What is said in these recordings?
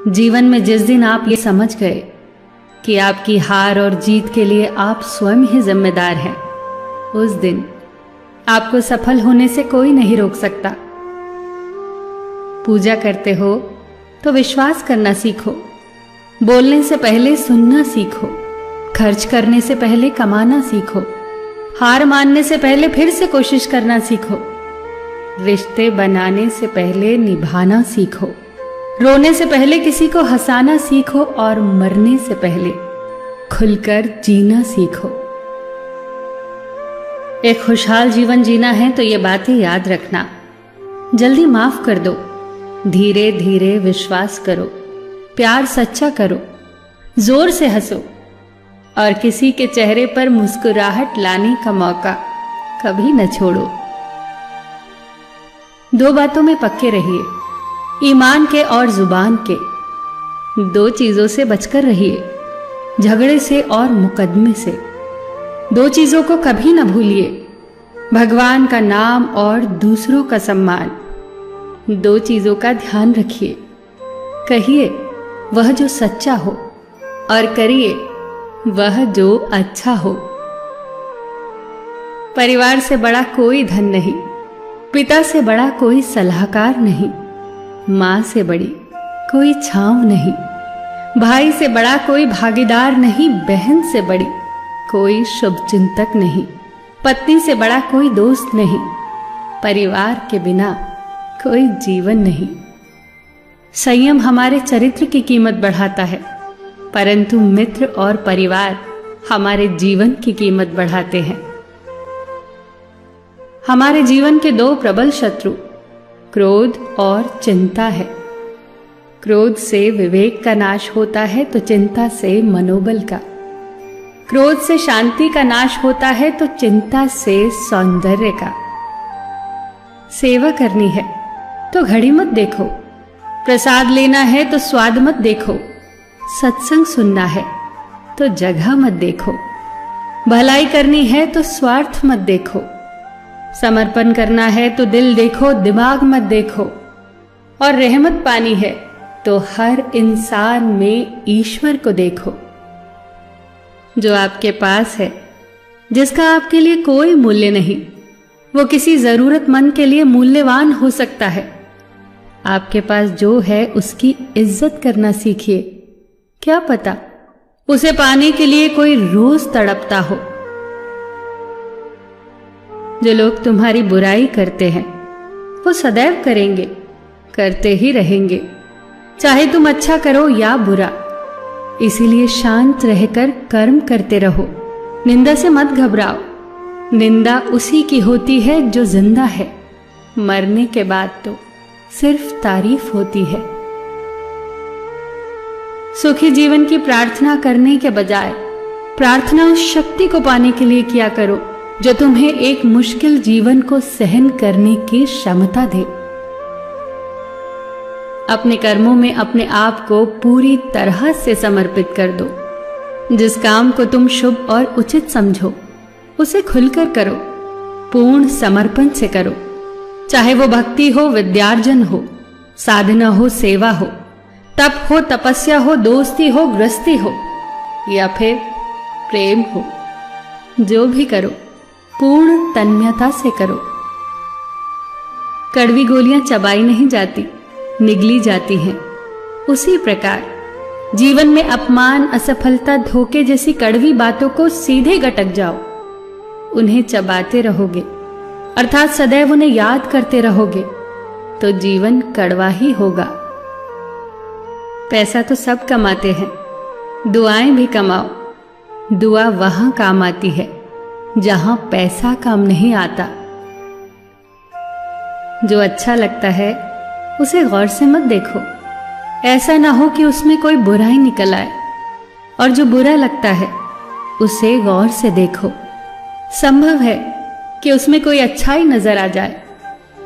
जीवन में जिस दिन आप ये समझ गए कि आपकी हार और जीत के लिए आप स्वयं ही जिम्मेदार हैं, उस दिन आपको सफल होने से कोई नहीं रोक सकता। पूजा करते हो तो विश्वास करना सीखो, बोलने से पहले सुनना सीखो, खर्च करने से पहले कमाना सीखो, हार मानने से पहले फिर से कोशिश करना सीखो, रिश्ते बनाने से पहले निभाना सीखो, रोने से पहले किसी को हंसाना सीखो और मरने से पहले खुलकर जीना सीखो। एक खुशहाल जीवन जीना है तो ये बातें याद रखना। जल्दी माफ कर दो, धीरे धीरे विश्वास करो, प्यार सच्चा करो, जोर से हंसो और किसी के चेहरे पर मुस्कुराहट लाने का मौका कभी न छोड़ो। दो बातों में पक्के रहिए, ईमान के और जुबान के। दो चीजों से बचकर रहिए, झगड़े से और मुकदमे से। दो चीजों को कभी न भूलिए, भगवान का नाम और दूसरों का सम्मान। दो चीजों का ध्यान रखिए, कहिए वह जो सच्चा हो और करिए वह जो अच्छा हो। परिवार से बड़ा कोई धन नहीं, पिता से बड़ा कोई सलाहकार नहीं, मां से बड़ी कोई छांव नहीं, भाई से बड़ा कोई भागीदार नहीं, बहन से बड़ी कोई शुभचिंतक नहीं, पत्नी से बड़ा कोई दोस्त नहीं, परिवार के बिना कोई जीवन नहीं। संयम हमारे चरित्र की कीमत बढ़ाता है, परंतु मित्र और परिवार हमारे जीवन की कीमत बढ़ाते हैं। हमारे जीवन के दो प्रबल शत्रु क्रोध और चिंता है। क्रोध से विवेक का नाश होता है तो चिंता से मनोबल का। क्रोध से शांति का नाश होता है तो चिंता से सौंदर्य का। सेवा करनी है तो घड़ी मत देखो, प्रसाद लेना है तो स्वाद मत देखो, सत्संग सुनना है तो जगह मत देखो, भलाई करनी है तो स्वार्थ मत देखो, समर्पण करना है तो दिल देखो, दिमाग मत देखो, और रहमत पानी है तो हर इंसान में ईश्वर को देखो। जो आपके पास है, जिसका आपके लिए कोई मूल्य नहीं, वो किसी जरूरतमंद के लिए मूल्यवान हो सकता है। आपके पास जो है उसकी इज्जत करना सीखिए, क्या पता उसे पाने के लिए कोई रोज तड़पता हो। जो लोग तुम्हारी बुराई करते हैं वो सदैव करेंगे, करते ही रहेंगे, चाहे तुम अच्छा करो या बुरा। इसीलिए शांत रहकर कर्म करते रहो, निंदा से मत घबराओ। निंदा उसी की होती है जो जिंदा है, मरने के बाद तो सिर्फ तारीफ होती है। सुखी जीवन की प्रार्थना करने के बजाय प्रार्थना उस शक्ति को पाने के लिए किया करो जो तुम्हें एक मुश्किल जीवन को सहन करने की क्षमता दे। अपने कर्मों में अपने आप को पूरी तरह से समर्पित कर दो। जिस काम को तुम शुभ और उचित समझो उसे खुलकर करो, पूर्ण समर्पण से करो। चाहे वो भक्ति हो, विद्यार्जन हो, साधना हो, सेवा हो, तप हो, तपस्या हो, दोस्ती हो, गृहस्थी हो या फिर प्रेम हो, जो भी करो पूर्ण तन्मयता से करो। कड़वी गोलियां चबाई नहीं जाती, निगली जाती हैं। उसी प्रकार जीवन में अपमान, असफलता, धोखे जैसी कड़वी बातों को सीधे गटक जाओ। उन्हें चबाते रहोगे, अर्थात सदैव उन्हें याद करते रहोगे, तो जीवन कड़वा ही होगा। पैसा तो सब कमाते हैं, दुआएं भी कमाओ। दुआ वहां काम आती है जहां पैसा काम नहीं आता। जो अच्छा लगता है उसे गौर से मत देखो, ऐसा ना हो कि उसमें कोई बुराई निकल आए, और जो बुरा लगता है उसे गौर से देखो। संभव है कि उसमें कोई अच्छाई नजर आ जाए।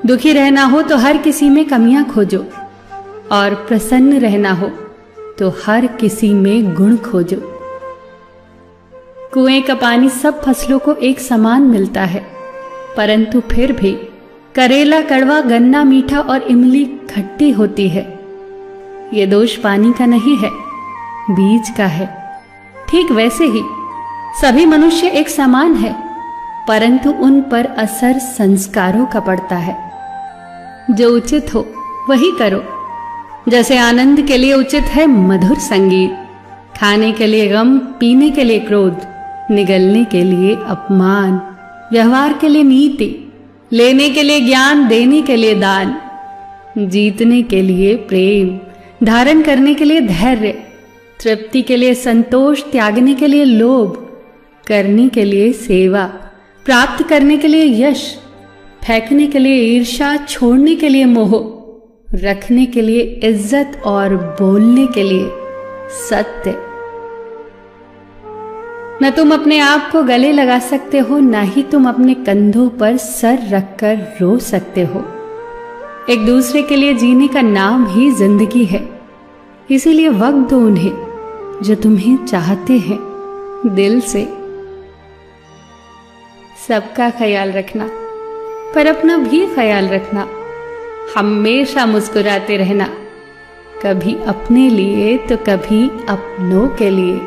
दुखी रहना हो तो हर किसी में कमियां खोजो, और प्रसन्न रहना हो तो हर किसी में गुण खोजो। कुएं का पानी सब फसलों को एक समान मिलता है, परंतु फिर भी करेला कड़वा, गन्ना मीठा और इमली खट्टी होती है। ये दोष पानी का नहीं है, बीज का है। ठीक वैसे ही सभी मनुष्य एक समान है, परंतु उन पर असर संस्कारों का पड़ता है। जो उचित हो वही करो। जैसे आनंद के लिए उचित है मधुर संगीत, खाने के लिए गम, पीने के लिए क्रोध, निगलने के लिए अपमान, व्यवहार के लिए नीति, लेने के लिए ज्ञान, देने के लिए दान, जीतने के लिए प्रेम, धारण करने के लिए धैर्य, तृप्ति के लिए संतोष, त्यागने के लिए लोभ, करने के लिए सेवा, प्राप्त करने के लिए यश, फेंकने के लिए ईर्ष्या, छोड़ने के लिए मोह, रखने के लिए इज्जत और बोलने के लिए सत्य। न तुम अपने आप को गले लगा सकते हो, न ही तुम अपने कंधों पर सर रखकर रो सकते हो। एक दूसरे के लिए जीने का नाम ही जिंदगी है। इसीलिए वक्त दो उन्हें जो तुम्हें चाहते हैं दिल से। सबका ख्याल रखना, पर अपना भी ख्याल रखना। हमेशा मुस्कुराते रहना, कभी अपने लिए तो कभी अपनों के लिए।